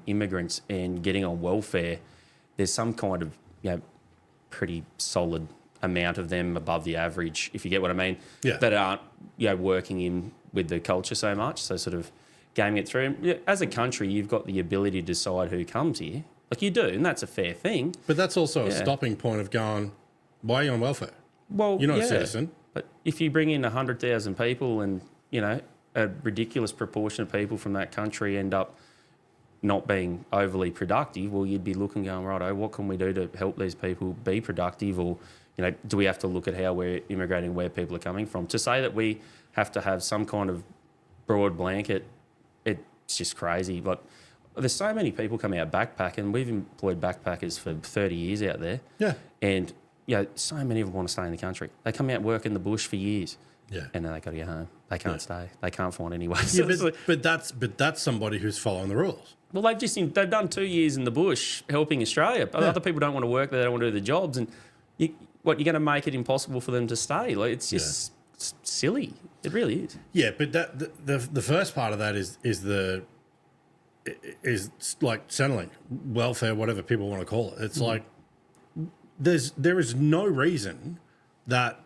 immigrants and getting on welfare, there's some kind of, pretty solid amount of them above the average, if you get what I mean, that aren't, working in with the culture so much. So sort of gaming it through. And, as a country, you've got the ability to decide who comes here. Like you do, and that's a fair thing. But that's also a stopping point of going, why are you on welfare? Well, you're not a citizen. But if you bring in 100,000 people and, a ridiculous proportion of people from that country end up not being overly productive, well, you'd be looking, going, righto, what can we do to help these people be productive? Or, do we have to look at how we're immigrating, where people are coming from? To say that we have to have some kind of broad blanket, it's just crazy. Like, there's so many people coming out backpacking. We've employed backpackers for 30 years out there. Yeah. And, so many of them want to stay in the country. They come out and work in the bush for years. Yeah. And then they got to go home. They can't stay. They can't find anywhere. Yeah, but that's somebody who's following the rules. Well, they've done 2 years in the bush helping Australia. But other people don't want to work there. They don't want to do the jobs. And you're going to make it impossible for them to stay. Like, it's just silly. It really is. Yeah, but the first part of that is like Centrelink, welfare, whatever people want to call it. It's like there is no reason that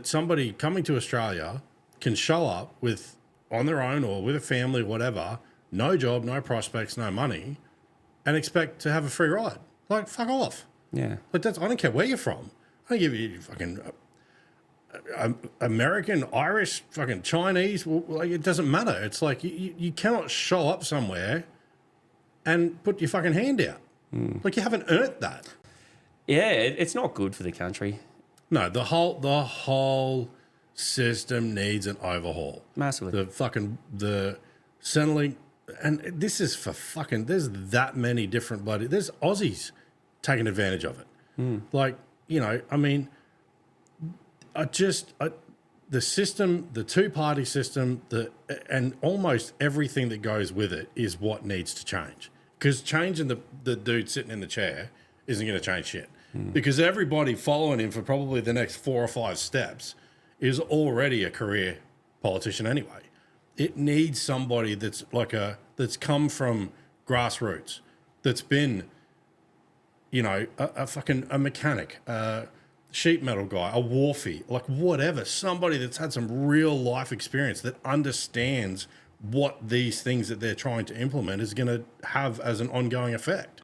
somebody coming to Australia can show up with on their own or with a family, whatever, no job, no prospects, no money, and expect to have a free ride. Like, fuck off. Yeah. Like, I don't care where you're from. I don't give you fucking American, Irish, fucking Chinese. Like, it doesn't matter. It's like you cannot show up somewhere and put your fucking hand out. Like, you haven't earned that. Yeah, it's not good for the country. No, the whole system needs an overhaul. Massively. The Centrelink, and this is for fucking, there's that many different there's Aussies taking advantage of it. Like, I mean, the system, the two-party system, and almost everything that goes with it is what needs to change. Because changing the dude sitting in the chair isn't going to change shit. Because everybody following him for probably the next 4 or 5 steps is already a career politician anyway. It needs somebody that's that's come from grassroots, that's been, a mechanic, a sheet metal guy, a wharfie, like whatever, somebody that's had some real life experience that understands what these things that they're trying to implement is going to have as an ongoing effect.